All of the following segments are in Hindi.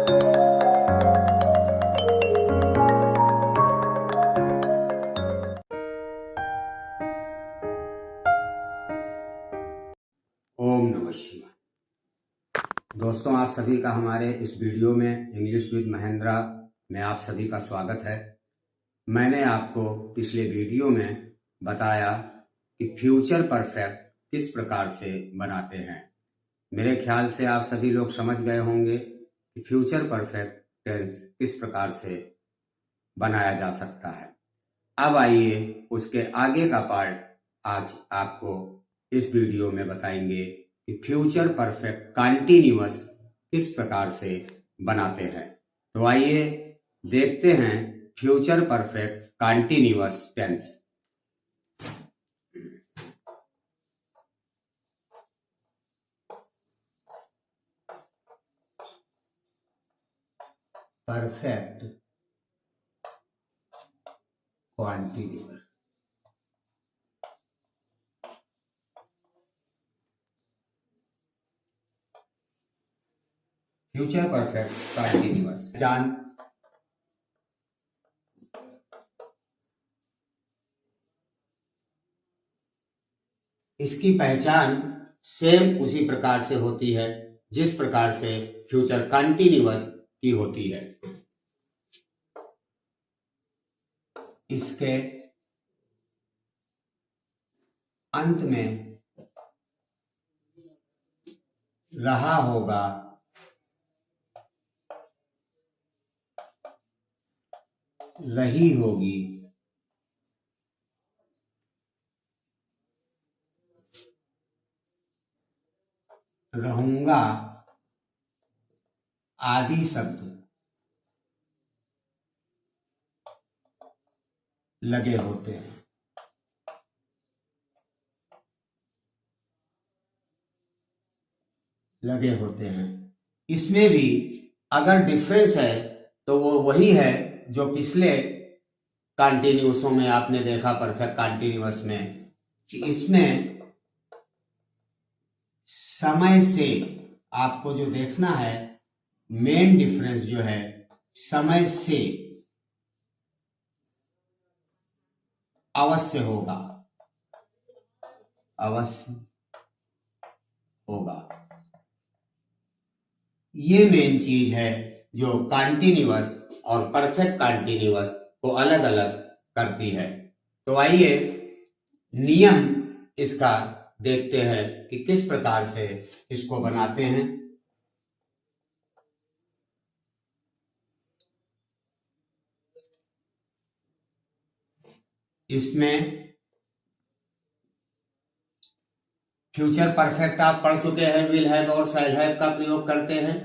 ओम नमः शिवाय। दोस्तों, आप सभी का हमारे इस वीडियो में इंग्लिश विद महेंद्रा में आप सभी का स्वागत है। मैंने आपको पिछले वीडियो में बताया कि फ्यूचर परफेक्ट किस प्रकार से बनाते हैं। मेरे ख्याल से आप सभी लोग समझ गए होंगे कि फ्यूचर परफेक्ट टेंस किस प्रकार से बनाया जा सकता है। अब आइए उसके आगे का पार्ट आज आपको इस वीडियो में बताएंगे कि फ्यूचर परफेक्ट कंटीन्यूअस किस प्रकार से बनाते हैं। तो आइए देखते हैं future perfect continuous tense. Perfect continuous. Future perfect continuous जान इसकी पहचान सेम उसी प्रकार से होती है जिस प्रकार से फ्यूचर कंटीन्यूअस की होती है। इसके अंत में रहा होगा, रही होगी, रहूंगा आदि शब्द लगे होते हैं। इसमें भी अगर डिफरेंस है तो वो वही है जो पिछले कंटीन्यूअसों में आपने देखा परफेक्ट कंटीन्यूअस में, कि इसमें समय से आपको जो देखना है, मेन डिफरेंस जो है समय से अवश्य होगा, ये मेन चीज है जो कंटीन्यूअस और परफेक्ट कंटीन्यूअस को अलग अलग करती है। तो आइए नियम इसका देखते हैं कि किस प्रकार से इसको बनाते हैं। इसमें फ्यूचर परफेक्ट आप पढ़ चुके हैं, विल हैव और शैल हैव का प्रयोग करते हैं।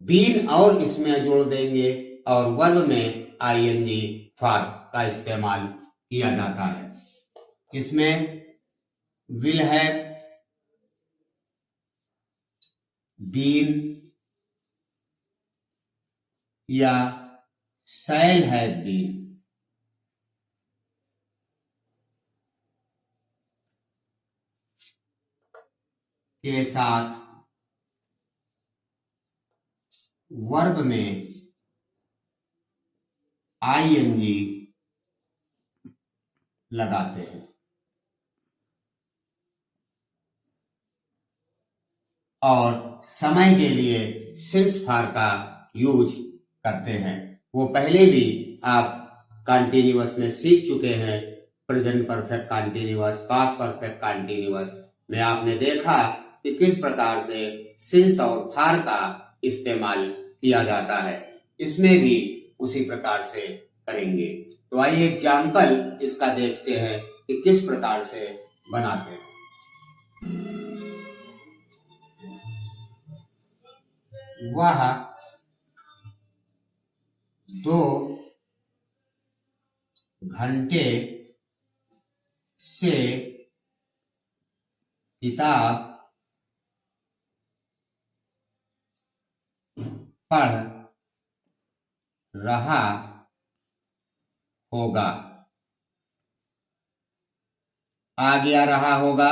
बीन और इसमें जोड़ देंगे और वर्ब में आईएनजी फॉर का इस्तेमाल किया जाता है। इसमें विल हैव, बीन या शैल हैव बीन के साथ वर्ब में आईएनजी लगाते हैं और समय के लिए सिंस फॉर का यूज करते हैं। वो पहले भी आप कंटीन्यूअस में सीख चुके हैं। Present perfect continuous, past perfect continuous में आपने देखा कि किस प्रकार से सिंस और फॉर का इस्तेमाल किया जाता है। इसमें भी उसी प्रकार से करेंगे। तो आइए एग्जाम्पल इसका देखते हैं कि किस प्रकार से बनाते हैं। वह 2 घंटे से किताब पढ़ रहा होगा। आ गया रहा होगा,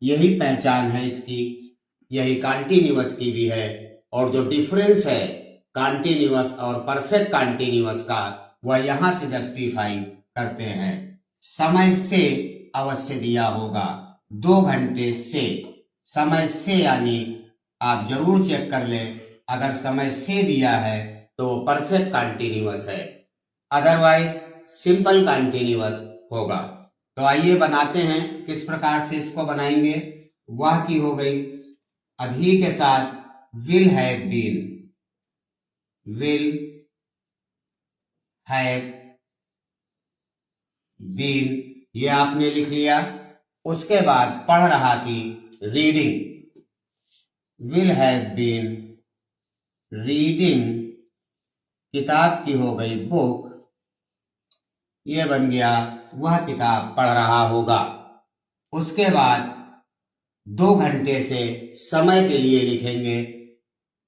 यही पहचान है इसकी, यही कंटीन्यूअस की भी है। और जो डिफरेंस है कॉन्टिन्यूअस और परफेक्ट कॉन्टिन्यूअस का वह यहां से जस्टिफाई करते हैं। समय से अवश्य दिया होगा, 2 घंटे से। समय से यानी आप जरूर चेक कर लें, अगर समय से दिया है तो वो परफेक्ट कॉन्टिन्यूअस है, अदरवाइज सिंपल कॉन्टिन्यूअस होगा। तो आइए बनाते हैं, किस प्रकार से इसको बनाएंगे। वह की हो गई, अभी के साथ will have been, will have been ये आपने लिख लिया। उसके बाद पढ़ रहा कि reading, will have been reading, किताब की हो गई बुक, ये बन गया वह किताब पढ़ रहा होगा। उसके बाद 2 घंटे से समय के लिए लिखेंगे।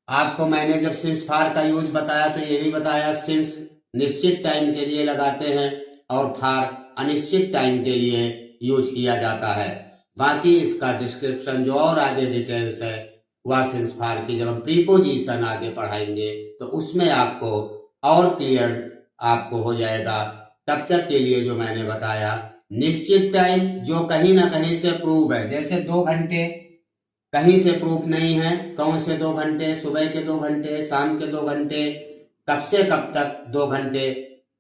आपको मैंने जब सिंस फार का यूज बताया तो ये भी बताया, सिंस निश्चित टाइम के लिए लगाते हैं और फार अनिश्चित टाइम के लिए यूज किया जाता है। बाकी इसका डिस्क्रिप्शन जो और आगे डिटेल्स है वह सिंस फार की जब हम प्रीपोजिशन आगे पढ़ाएंगे तो उसमें आपको और क्लियर आपको हो जाएगा। तब तक के लिए जो मैंने बताया, निश्चित टाइम जो कहीं ना कहीं से प्रूव है, जैसे 2 घंटे कहीं से प्रूफ नहीं है। कौन से 2 घंटे? सुबह के 2 घंटे, शाम के 2 घंटे, कब से कब तक 2 घंटे,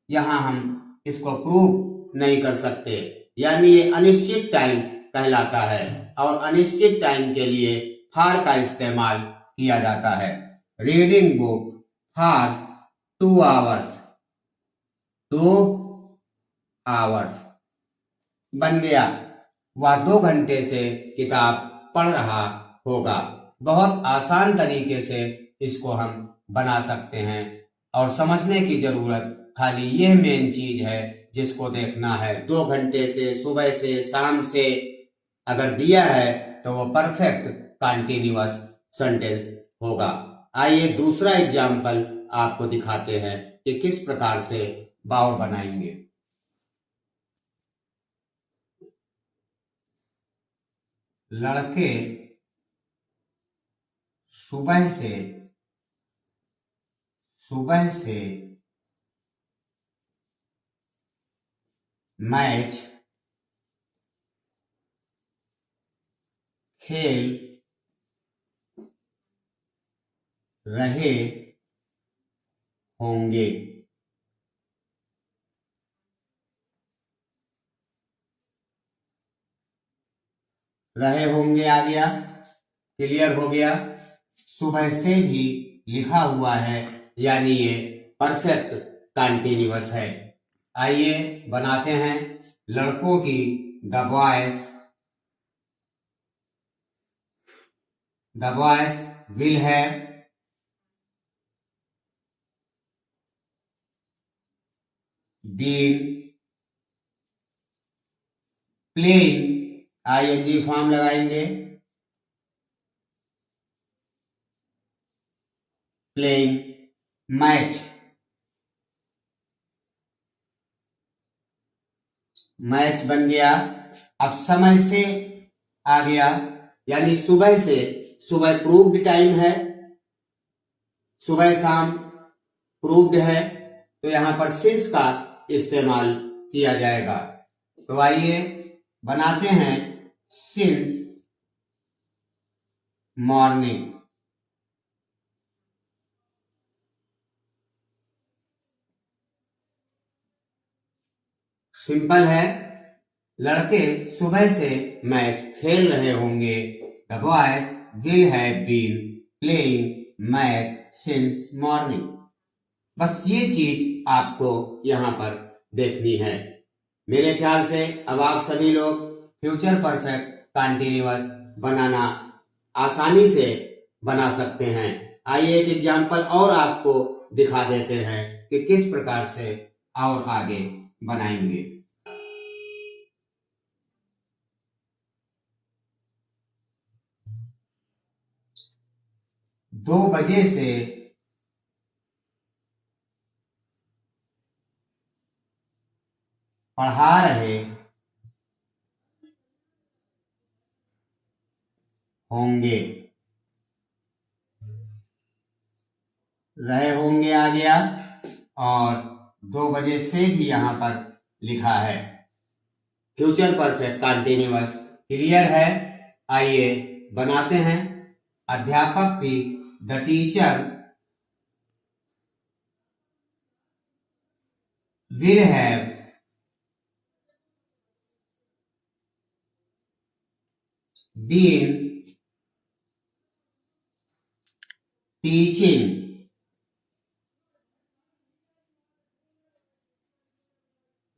यहां हम इसको प्रूफ नहीं कर सकते। यानी ये अनिश्चित टाइम कहलाता है और अनिश्चित टाइम के लिए फार का इस्तेमाल किया जाता है। Reading book for 2 hours, 2 hours बन गया। वह 2 घंटे से किताब पढ़ रहा होगा। बहुत आसान तरीके से इसको हम बना सकते हैं और समझने की जरूरत खाली यह मेन चीज है जिसको देखना है। 2 घंटे से, सुबह से, शाम से अगर दिया है तो वो परफेक्ट कॉन्टिन्यूअस सेंटेंस होगा। आइए दूसरा एग्जाम्पल आपको दिखाते हैं कि किस प्रकार से बाउल बनाएंगे। लड़के सुबह से मैच खेल रहे होंगे। रहे होंगे आ गया, क्लियर हो गया। सुबह से भी लिखा हुआ है, यानी ये परफेक्ट कॉन्टिन्यूअस है। आइए बनाते हैं। लड़कों की the boys will have been playing, ING form लगाएंगे, प्लेइंग मैच, मैच बन गया। अब समय से आ गया, यानी सुबह से, सुबह प्रूव्ड टाइम है, सुबह शाम प्रूव्ड है, तो यहां पर सिंस का इस्तेमाल किया जाएगा। तो आइए बनाते हैं सिंस मॉर्निंग। सिंपल है, लड़के सुबह से मैच खेल रहे होंगे। The boys will have been playing match since morning. बस ये चीज आपको यहां पर देखनी है। मेरे ख्याल से अब आप सभी लोग फ्यूचर परफेक्ट कॉन्टिन्यूअस बनाना आसानी से बना सकते हैं। आइए एक एग्जाम्पल और आपको दिखा देते हैं कि किस प्रकार से और आगे बनाएंगे। 2 बजे से पढ़ा रहे होंगे। रहे होंगे आ गया, और 2 बजे से भी यहां पर लिखा है। फ्यूचर परफेक्ट कंटिन्यूअस क्लियर है। आइए बनाते हैं। अध्यापक भी, the teacher will have been teaching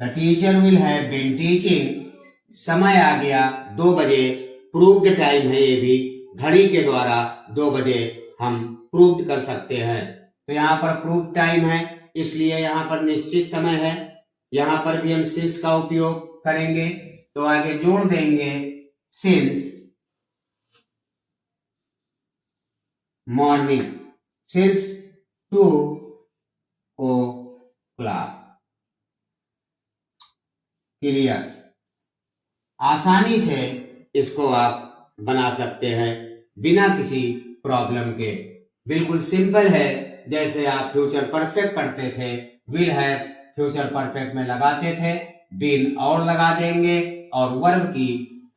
the teacher will have been teaching. समय आ गया 2 बजे। प्रूव्ड टाइम है, ये भी घड़ी के द्वारा 2 बजे हम प्रूव्ड कर सकते हैं। तो यहाँ पर प्रूव्ड टाइम है, इसलिए यहाँ पर निश्चित समय है। यहाँ पर भी हम सिंस का उपयोग करेंगे, तो आगे जोड़ देंगे since morning, since 2 o'clock। Clear. आसानी से इसको आप बना सकते हैं बिना किसी प्रॉब्लम के। बिल्कुल सिंपल है। जैसे आप फ्यूचर परफेक्ट करते थे, विल हैव फ्यूचर परफेक्ट में लगाते थे, बीन और लगा देंगे, और वर्ब की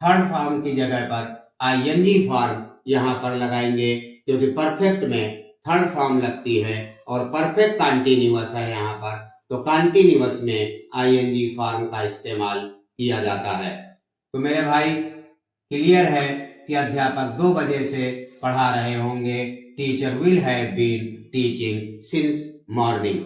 थर्ड फॉर्म की जगह पर आईएनजी फॉर्म यहां पर लगाएंगे, क्योंकि परफेक्ट में थर्ड फॉर्म लगती है और परफेक्ट कंटिन्यूअस है यहाँ पर, तो कंटिन्यूअस में आईएनजी फॉर्म का इस्तेमाल किया जाता है। तो मेरे भाई क्लियर है कि अध्यापक 2 बजे से पढ़ा रहे होंगे। Teacher will have been teaching since morning,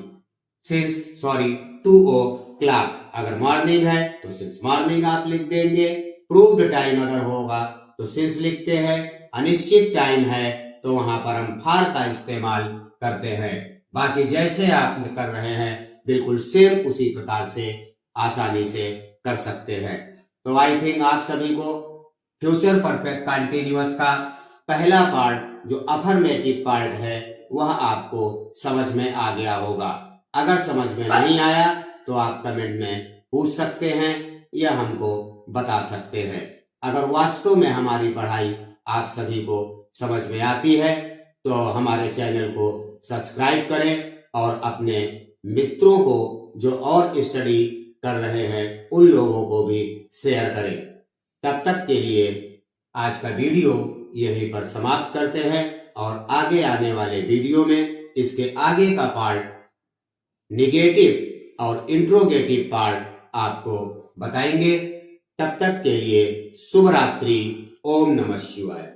2 o'clock। अगर मॉर्निंग है तो सिंस मॉर्निंग आप लिख देंगे। प्रूव्ड टाइम अगर होगा तो सिंस लिखते हैं। अनिश्चित टाइम है तो वहां पर हम फार का इस्तेमाल करते हैं। बाकी जैसे आप कर रहे हैं बिल्कुल सेम उसी प्रकार से आसानी से कर सकते हैं। तो आई थिंक आप सभी को फ्यूचर परफेक्ट कंटिन्यूअस का पहला पार्ट जो अफर्मेटिव पार्ट है वह आपको समझ में आ गया होगा। अगर समझ में नहीं आया तो आप कमेंट में पूछ सकते हैं या हमको बता सकते हैं। अगर वास्तव में हमारी पढ़ाई आप सभी को समझ में आती है तो हमारे चैनल को सब्सक्राइब करें और अपने मित्रों को जो और स्टडी कर रहे हैं उन लोगों को भी शेयर करें। तब तक के लिए आज का वीडियो यहीं पर समाप्त करते हैं, और आगे आने वाले वीडियो में इसके आगे का पार्ट निगेटिव और इंट्रोगेटिव पार्ट आपको बताएंगे। तब तक के लिए शुभ रात्रि। ओम नमः शिवाय।